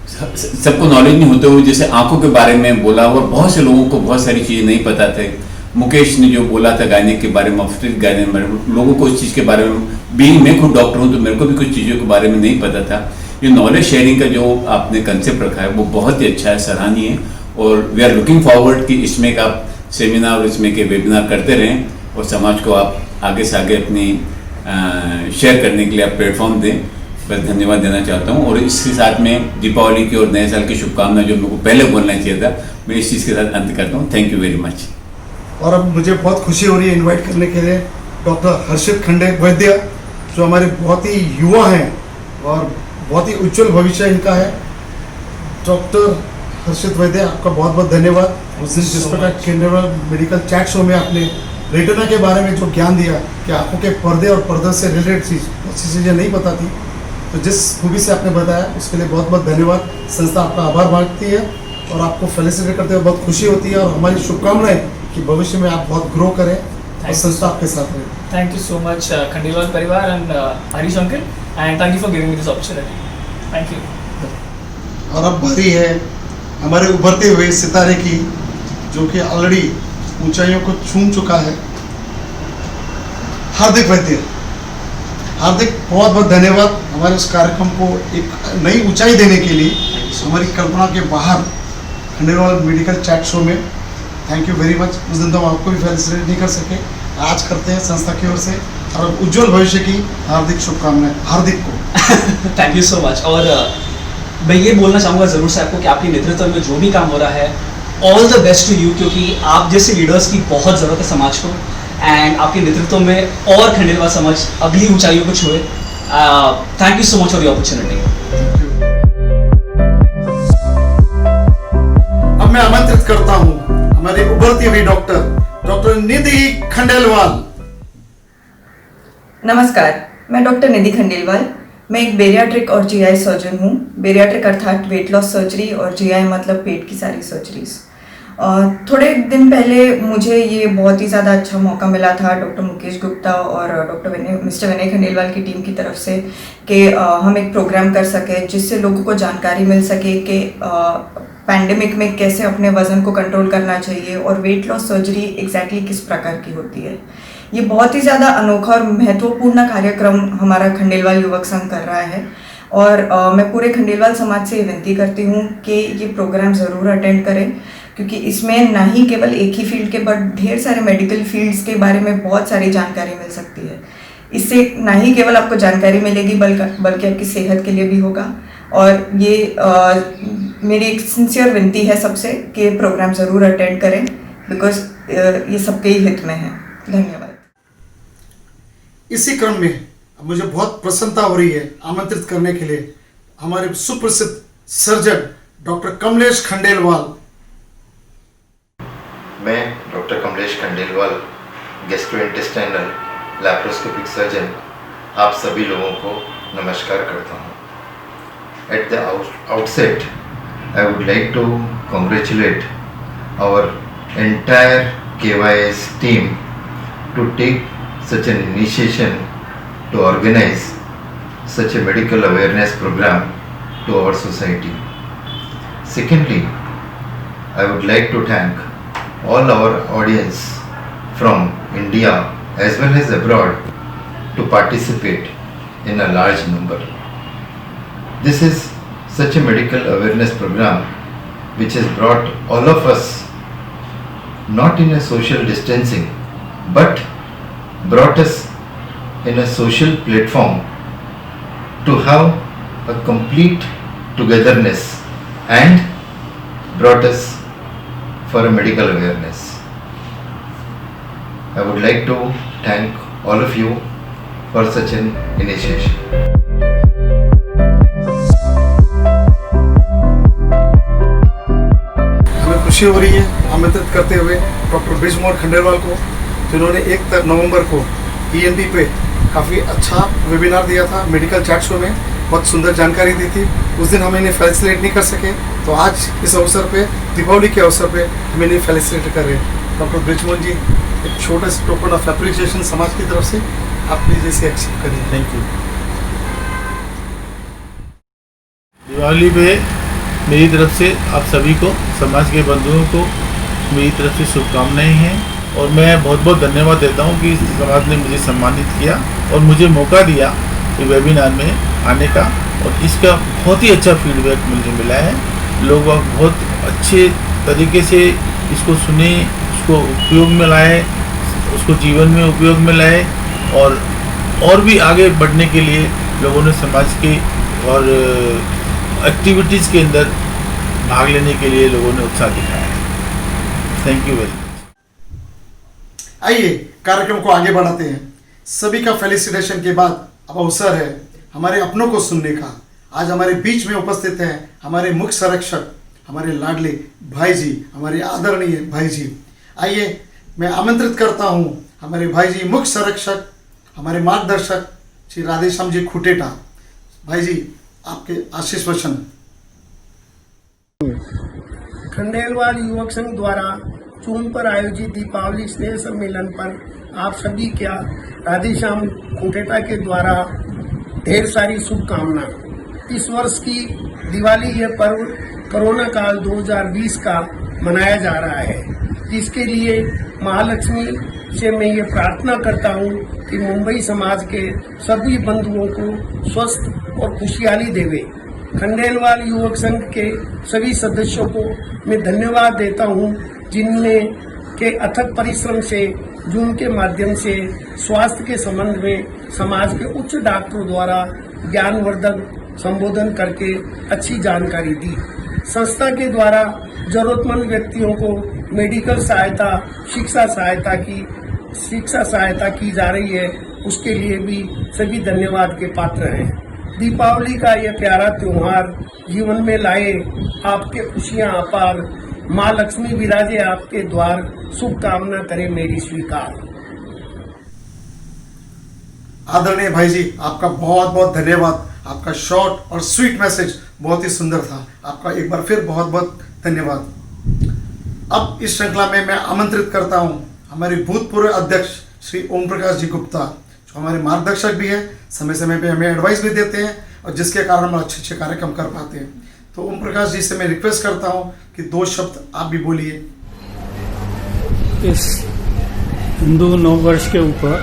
सबको नॉलेज नहीं होते हुए जैसे आंखों के बारे में बोला और बहुत से लोगों को बहुत सारी चीज़ें नहीं पता थे। मुकेश ने जो बोला था गायनिक के बारे में, ऑब्स्टेट्रिक गायनिक के बारे में, लोगों को इस चीज़ के बारे में, बीइंग मैं खुद डॉक्टर हूँ तो मेरे को भी कुछ चीज़ों के बारे में नहीं पता था। ये नॉलेज शेयरिंग का जो आपने कंसेप्ट रखा है वो बहुत ही अच्छा है, सराहनीय है। और वी आर लुकिंग फॉरवर्ड कि इसमें का आप सेमिनार और इसमें के वेबिनार करते रहें और समाज को आप आगे से आगे अपनी शेयर करने के लिए आप प्लेटफॉर्म दें। बस धन्यवाद देना चाहता हूँ। और इसके साथ में दीपावली की और नए साल की शुभकामनाएं जो मेरे को पहले बोलना चाहिए था, मैं इस चीज़ के साथ अंत करता हूँ। Thank you very much. और अब मुझे बहुत खुशी हो रही है इनवाइट करने के लिए डॉक्टर हर्षित खंडे वैद्य, जो हमारे बहुत ही युवा हैं और बहुत ही उज्जवल भविष्य इनका है। डॉक्टर हर्षित वैद्य, आपका बहुत बहुत धन्यवाद। उस दिन जिस प्रकार खंडेलवाल मेडिकल चैट शो में आपने रेटिना के बारे में जो ज्ञान दिया कि आंखों के पर्दे और पर्दे से रिलेटेड बहुत सी चीज़ें नहीं पता थी, तो जिस खूबी से आपने बताया उसके लिए बहुत बहुत धन्यवाद। संस्था आपका आभार मांगती है और आपको फेलिसिटेट करते हुए बहुत खुशी होती है और हमारी शुभकामनाएं कि भविष्य में आप बहुत ग्रो करें और संस्था आपके साथ रहे। Thank you so much Khandelwal परिवार and Harish uncle, and thank you for giving me this opportunity. Thank you. और अब बारी है हमारे उभरते हुए सितारे की, जो कि ऑलरेडी ऊंचाइयों को छू चुका है, हार्दिक वैद्य। हार्दिक, बहुत बहुत धन्यवाद हमारे उस कार्यक्रम को एक नई ऊंचाई देने के लिए हमारी कल्पना के बाहर खंडेलवाल मेडिकल चैट शो में। Thank you very much. उस दिन तो हम आपको भी फेलिसिटेट नहीं कर सके, आज करते हैं संस्था की ओर से और उज्जवल भविष्य की हार्दिक शुभकामनाएं हार्दिक को। Thank you so much. और मैं ये बोलना चाहूँगा ज़रूर से आपको कि आपके नेतृत्व में जो भी काम हो रहा है, all the best to you, क्योंकि आप जैसे लीडर्स की बहुत ज़रूरत है समाज को, एंड आपके नेतृत्व में और खंडेलवाल समाज अगली ऊंचाइयों को छुए। Thank you so much for the opportunity. अब मैं आमंत्रित करता हूँ हमारे उभरती हुई डॉक्टर निधि खंडेलवाल। नमस्कार, मैं डॉक्टर निधि खंडेलवाल। मैं एक बेरियाट्रिक और जीआई सर्जन हूँ। बेरियाट्रिक अर्थात वेट लॉस सर्जरी और जीआई मतलब पेट की सारी सर्जरीज। थोड़े दिन पहले मुझे ये बहुत ही ज़्यादा अच्छा मौका मिला था डॉक्टर मुकेश गुप्ता और मिस्टर विनय खंडेलवाल की टीम की तरफ से कि हम एक प्रोग्राम कर सके जिससे लोगों को जानकारी मिल सके कि पैंडेमिक में कैसे अपने वज़न को कंट्रोल करना चाहिए और वेट लॉस सर्जरी एग्जैक्टली किस प्रकार की होती है। ये बहुत ही ज़्यादा अनोखा और महत्वपूर्ण कार्यक्रम हमारा खंडेलवाल युवक संघ कर रहा है और मैं पूरे खंडेलवाल समाज से विनती करती हूँ कि ये प्रोग्राम ज़रूर अटेंड करें, क्योंकि इसमें ना ही केवल एक ही फील्ड के बट ढेर सारे मेडिकल फील्ड्स के बारे में बहुत सारी जानकारी मिल सकती है। इससे ना ही केवल आपको जानकारी मिलेगी बल्कि आपकी सेहत के लिए भी होगा। और ये मेरी एक सिंसियर विनती है सबसे कि प्रोग्राम ज़रूर अटेंड करें, बिकॉज ये सबके ही हित में है। धन्यवाद। इसी क्रम में मुझे बहुत प्रसन्नता हो रही है आमंत्रित करने के लिए हमारे सुप्रसिद्ध सर्जन डॉक्टर कमलेश खंडेलवाल। मैं doctor Kamlesh Khandelwal, gastrointestinal laparoscopic surgeon, आप सभी लोगों को नमस्कार करता हूँ। At the outset I would like to congratulate our entire KYS team to take such an initiation to organize such a medical awareness program to our society. Secondly, I would like to thank all our audience from India as well as abroad to participate in a large number. This is such a medical awareness program which has brought all of us not in a social distancing but brought us in a social platform to have a complete togetherness and brought us for a medical awareness. I would like to thank all of you for such an initiation. खुशी हो रही है आमंत्रित करते हुए doctor Brijmohan Khandelwal को, जिन्होंने 1 नवंबर को ENT पे काफ़ी अच्छा वेबिनार दिया था मेडिकल चैट शो में, बहुत सुंदर जानकारी दी थी। उस दिन हम इन्हें फैसिलिटेट नहीं कर सके, तो आज इस अवसर पे, दीपावली के अवसर पे हम इन्हें फैसिलिटेट कर रहे हैं। डॉक्टर बृजमोहन जी, एक छोटा सा टोकन ऑफ एप्रिसिएशन समाज की तरफ से आप प्लीज इसे एक्सेप्ट करिए। Thank you. दिवाली पे मेरी तरफ से आप सभी को, समाज के बंधुओं को मेरी तरफ से शुभकामनाएं हैं और मैं बहुत बहुत धन्यवाद देता हूं कि समाज ने मुझे सम्मानित किया और मुझे मौका दिया ये वेबिनार में आने का, और इसका बहुत ही अच्छा फीडबैक मुझे मिला है। लोग बहुत अच्छे तरीके से इसको सुने, उसको उपयोग में लाए, उसको जीवन में उपयोग में लाए और भी आगे बढ़ने के लिए लोगों ने समाज के और एक्टिविटीज़ के अंदर भाग लेने के लिए लोगों ने उत्साह दिखाया है। Thank you very much. आइए कार्यक्रम को आगे बढ़ाते हैं। सभी का फेलिसिटेशन के बाद अब अवसर है हमारे अपनों को सुनने का। आज हमारे बीच में उपस्थित हैं हमारे मुख्य संरक्षक, हमारे लाडले भाई जी, हमारे आदरणीय भाई जी। आइए मैं आमंत्रित करता हूं हमारे भाई जी मुख्य संरक्षक, हमारे मार्गदर्शक श्री राधेश्याम जी खुटेटा। भाई जी, आपके आशीष वचन। खंडेलवाल युवक संघ द्वारा चून पर आयोजित दीपावली स्नेह सम्मेलन पर आप सभी क्या राधेश्याम खुटेटा के द्वारा ढेर सारी शुभकामनाएं। इस वर्ष की दिवाली यह पर्व कोरोना काल 2020 का मनाया जा रहा है, जिसके लिए महालक्ष्मी से मैं ये प्रार्थना करता हूँ कि मुंबई समाज के सभी बंधुओं को स्वस्थ और खुशहाली देवे। खंडेलवाल युवक संघ के सभी सदस्यों को मैं धन्यवाद देता हूँ, जिनने के अथक परिश्रम से जूम के माध्यम से स्वास्थ्य के संबंध में समाज के उच्च डॉक्टरों द्वारा ज्ञानवर्धक संबोधन करके अच्छी जानकारी दी। संस्था के द्वारा जरूरतमंद व्यक्तियों को मेडिकल सहायता, शिक्षा सहायता की जा रही है, उसके लिए भी सभी धन्यवाद के पात्र हैं। दीपावली का यह प्यारा त्योहार जीवन में लाए आपके खुशियां अपार, माँ लक्ष्मी विराजे आपके द्वार, शुभकामना करे मेरी स्वीकार। आदरणीय भाई जी, आपका बहुत बहुत धन्यवाद। आपका शॉर्ट और स्वीट मैसेज बहुत ही सुंदर था। आपका एक बार फिर बहुत बहुत धन्यवाद। अब इस श्रृंखला में मैं आमंत्रित करता हूं हमारे भूतपूर्व अध्यक्ष श्री ओम प्रकाश जी गुप्ता, जो हमारे मार्गदर्शक भी हैं, समय समय पे हमें एडवाइस भी देते हैं और जिसके कारण हम अच्छे अच्छे कार्यक्रम कर पाते हैं। तो ओम प्रकाश जी से मैं रिक्वेस्ट करता हूं कि 2 शब्द आप भी बोलिए। इस हिंदू नववर्ष के ऊपर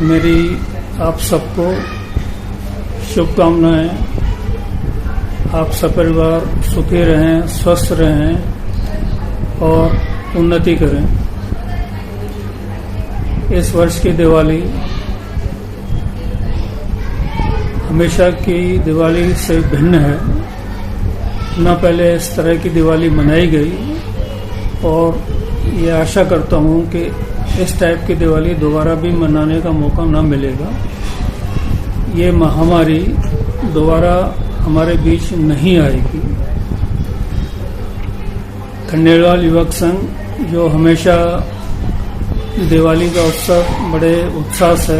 मेरी आप सबको शुभकामनाएं। आप सपरिवार सुखी रहें, स्वस्थ रहें और उन्नति करें। इस वर्ष की दिवाली हमेशा की दिवाली से भिन्न है। न पहले इस तरह की दिवाली मनाई गई और ये आशा करता हूँ कि इस टाइप की दिवाली दोबारा भी मनाने का मौका ना मिलेगा। ये महामारी दोबारा हमारे बीच नहीं आएगी। खंडेलवाल युवक संघ जो हमेशा दिवाली का उत्सव बड़े उत्साह से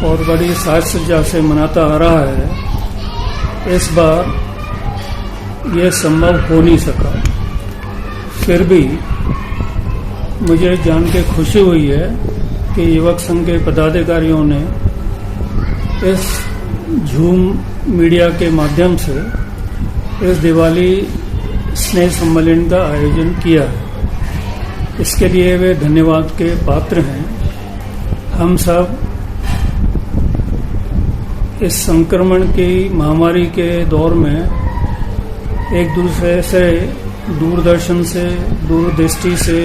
और बड़ी साज सज्जा से मनाता आ रहा है, इस बार ये संभव हो नहीं सका। फिर भी मुझे जान के खुशी हुई है कि युवक संघ के पदाधिकारियों ने इस झूम मीडिया के माध्यम से इस दिवाली स्नेह सम्मेलन का आयोजन किया है। इसके लिए वे धन्यवाद के पात्र हैं। हम सब इस संक्रमण की महामारी के दौर में एक दूसरे से दूरदर्शन से, दूरदृष्टि से,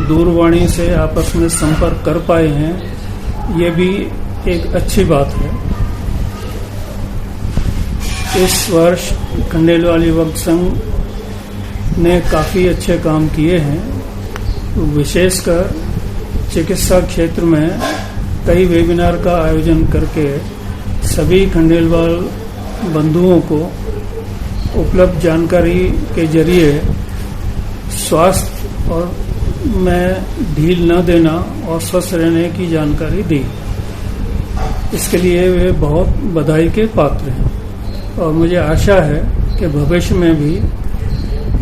दूरवाणी से आपस में संपर्क कर पाए हैं, ये भी एक अच्छी बात है। इस वर्ष खंडेलवाल युवक संघ ने काफ़ी अच्छे काम किए हैं। विशेषकर चिकित्सा क्षेत्र में कई वेबिनार का आयोजन करके सभी खंडेलवाल बंधुओं को उपलब्ध जानकारी के जरिए स्वास्थ्य और में ढील न देना और स्वस्थ रहने की जानकारी दी। इसके लिए वे बहुत बधाई के पात्र हैं और मुझे आशा है कि भविष्य में भी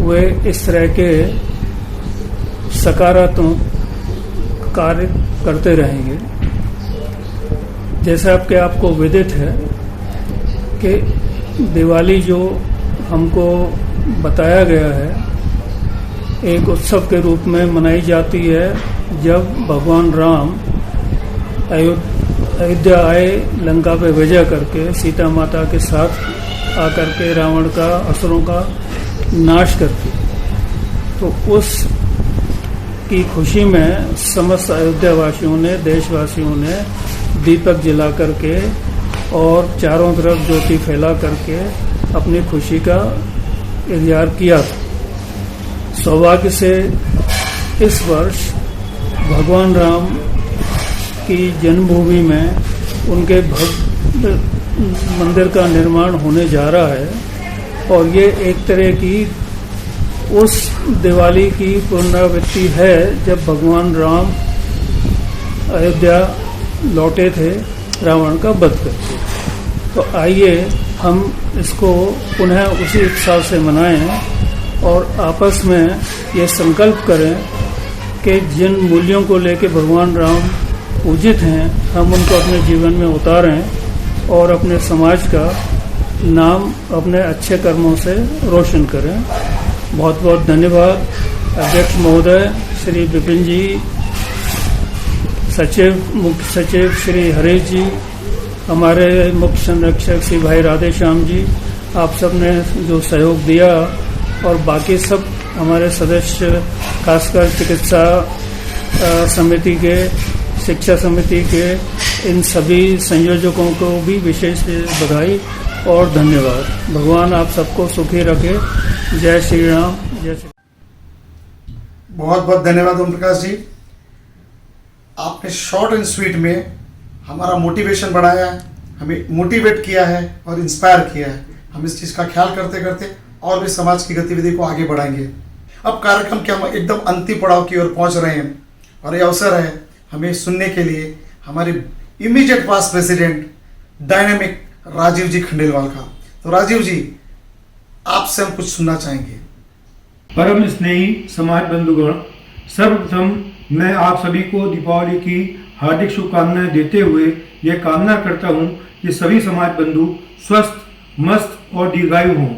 वे इस तरह के सकारात्मक कार्य करते रहेंगे। जैसा कि आपको विदित है कि दिवाली जो हमको बताया गया है एक उत्सव के रूप में मनाई जाती है, जब भगवान राम अयोध्या आए लंका पे विजय करके सीता माता के साथ आकर के रावण का असुरों का नाश करके, तो उस की खुशी में समस्त अयोध्या वासियों ने, देशवासियों ने दीपक जला करके और चारों तरफ ज्योति फैला करके अपनी खुशी का इज़हार किया था। सौभाग्य से इस वर्ष भगवान राम की जन्मभूमि में उनके भव्य मंदिर का निर्माण होने जा रहा है और ये एक तरह की उस दिवाली की पुनरावृत्ति है जब भगवान राम अयोध्या लौटे थे रावण का वध करके। तो आइए हम इसको पुनः उसी उत्साह से मनाएं और आपस में ये संकल्प करें कि जिन मूल्यों को लेकर भगवान राम पूजित हैं हम उनको अपने जीवन में उतारें और अपने समाज का नाम अपने अच्छे कर्मों से रोशन करें। बहुत बहुत धन्यवाद अध्यक्ष महोदय श्री विपिन जी, मुख्य सचिव श्री हरीश जी, हमारे मुख्य संरक्षक श्री भाई राधेश्याम जी, आप सब ने जो सहयोग दिया और बाकी सब हमारे सदस्य खासकर चिकित्सा समिति के, शिक्षा समिति के इन सभी संयोजकों को भी विशेष बधाई और धन्यवाद। भगवान आप सबको सुखी रखे। जय श्री राम। जय श्री। बहुत बहुत धन्यवाद ओम प्रकाश जी। आपने शॉर्ट एंड स्वीट में हमारा मोटिवेशन बढ़ाया है, हमें मोटिवेट किया है और इंस्पायर किया है। हम इस चीज़ का ख्याल करते करते और भी समाज की गतिविधि को आगे बढ़ाएंगे। अब कार्यक्रम के हम एकदम अंतिम पड़ाव की ओर पहुंच रहे हैं और ये अवसर है हमें सुनने के लिए हमारे इमीडिएट पास प्रेसिडेंट डायनेमिक राजीव जी खंडेलवाल का। तो राजीव जी, आपसे हम कुछ सुनना चाहेंगे। परम स्नेही समाज बंधुगण, सर्वप्रथम मैं आप सभी को दीपावली की हार्दिक शुभकामनाएं देते हुए यह कामना करता हूं कि सभी समाज बंधु स्वस्थ, मस्त और दीर्घायु हों।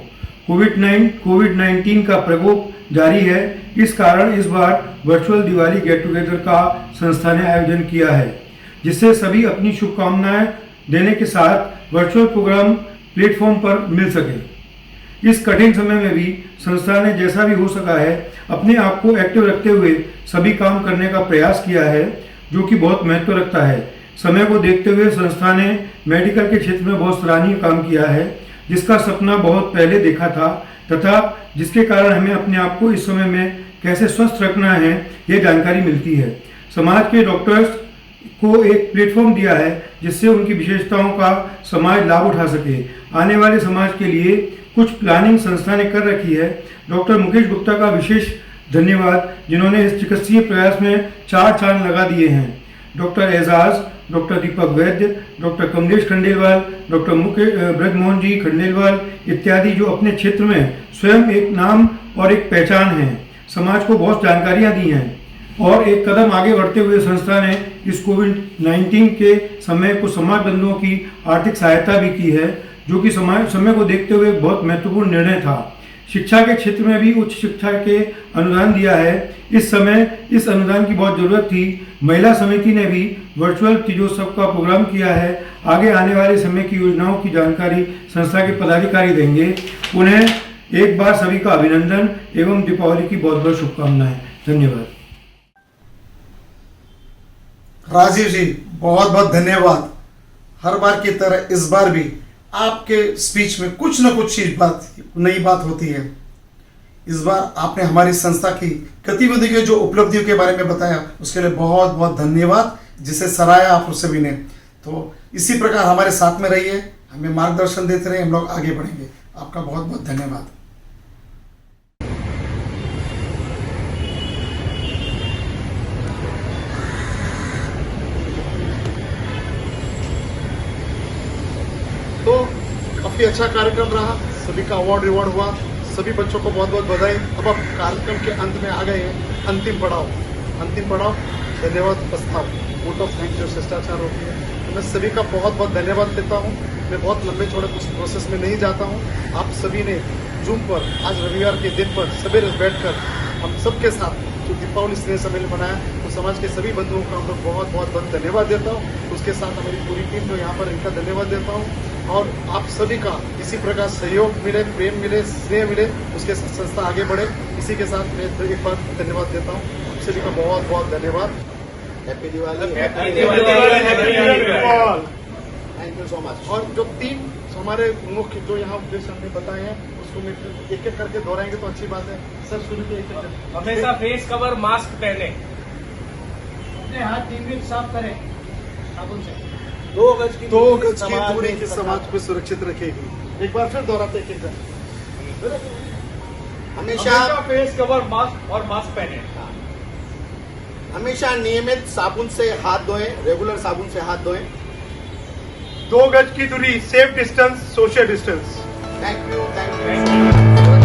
कोविड-19 का प्रकोप जारी है, इस कारण इस बार वर्चुअल दिवाली गेट टुगेदर का संस्था ने आयोजन किया है, जिससे सभी अपनी शुभकामनाएं देने के साथ वर्चुअल प्रोग्राम प्लेटफॉर्म पर मिल सके। इस कठिन समय में भी संस्था ने जैसा भी हो सका है अपने आप को एक्टिव रखते हुए सभी काम करने का प्रयास किया है, जो कि बहुत महत्व रखता है। समय को देखते हुए संस्था ने मेडिकल के क्षेत्र में बहुत सराहनीय काम किया है, जिसका सपना बहुत पहले देखा था तथा जिसके कारण हमें अपने आप को इस समय में कैसे स्वस्थ रखना है ये जानकारी मिलती है। समाज के डॉक्टर्स को एक प्लेटफॉर्म दिया है जिससे उनकी विशेषताओं का समाज लाभ उठा सके। आने वाले समाज के लिए कुछ प्लानिंग संस्था ने कर रखी है। डॉक्टर मुकेश गुप्ता का विशेष धन्यवाद जिन्होंने इस चिकित्सीय प्रयास में 4 चांद लगा दिए हैं। डॉक्टर एजाज, डॉक्टर दीपक वैद्य, डॉक्टर कमलेश खंडेलवाल, डॉक्टर ब्रजमोहन जी खंडेलवाल इत्यादि जो अपने क्षेत्र में स्वयं एक नाम और एक पहचान है, समाज को बहुत जानकारियां दी हैं और एक कदम आगे बढ़ते हुए संस्था ने इस कोविड-19 के समय को समाज बंधुओं की आर्थिक सहायता भी की है, जो कि समय को देखते हुए बहुत महत्वपूर्ण निर्णय था। शिक्षा के क्षेत्र में भी उच्च शिक्षा के अनुदान दिया है। इस समय इस अनुदान की बहुत ज़रूरत थी। महिला समिति ने भी वर्चुअल तीजोत्सव का प्रोग्राम किया है। आगे आने वाले समय की योजनाओं की जानकारी संस्था के पदाधिकारी देंगे। उन्हें एक बार सभी का अभिनंदन एवं दीपावली की बहुत बहुत शुभकामनाएं। धन्यवाद। राजीव जी बहुत बहुत धन्यवाद। हर बार की तरह इस बार भी आपके स्पीच में कुछ न कुछ नई बात होती है। इस बार आपने हमारी संस्था की गतिविधि के जो उपलब्धियों के बारे में बताया उसके लिए बहुत बहुत धन्यवाद, जिसे सराहया आप सभी ने। तो इसी प्रकार हमारे साथ में रहिए, हमें मार्गदर्शन देते रहिए, हम लोग आगे बढ़ेंगे। आपका बहुत बहुत धन्यवाद। तो काफ़ी अच्छा कार्यक्रम रहा, सभी का अवार्ड रिवॉर्ड हुआ, सभी बच्चों को बहुत बहुत बधाई। अब आप कार्यक्रम के अंत में आ गए हैं। अंतिम पड़ाव धन्यवाद प्रस्ताव, वोट ऑफ थैंक्स जो शिष्टाचार होती है, तो मैं सभी का बहुत बहुत धन्यवाद देता हूँ। मैं बहुत लंबे चौड़े कुछ प्रोसेस में नहीं जाता हूँ। आप सभी ने जूम पर आज रविवार के दिन पर सवेरे बैठकर हम सबके साथ जो दीपावली स्नेह सम्मेलन बनाया, तो समाज के सभी बंधुओं का हम लोग बहुत बहुत धन्यवाद देता हूँ। उसके साथ हमारी पूरी टीम जो यहाँ पर इनका धन्यवाद देता हूँ। और आप सभी का इसी प्रकार सहयोग मिले, प्रेम मिले, स्नेह मिले, उसके संस्था आगे बढ़े, इसी के साथ मैं एक बार धन्यवाद देता हूँ। आप सभी का बहुत बहुत धन्यवाद। Happy Diwali. Thank you so much. और जो 3 हमारे मुख्य जो यहाँ उद्देश्य हमने बताए हैं उसको मैं एक एक करके दोहराएंगे तो अच्छी बात है। सर शुरू के हमेशा फेस कवर, मास्क पहने, अपने हाथ 3 मिनट साफ करें साबुन से, 2 गज की दूरी की समाज को सुरक्षित रखेगी। एक बार फिर दोहराते हैं। हमेशा फेस कवर, मास्क और मास्क पहने। हमेशा नियमित साबुन से हाथ धोएं, रेगुलर साबुन से हाथ धोएं। 2 गज की दूरी, safe distance, social distance. Thank you.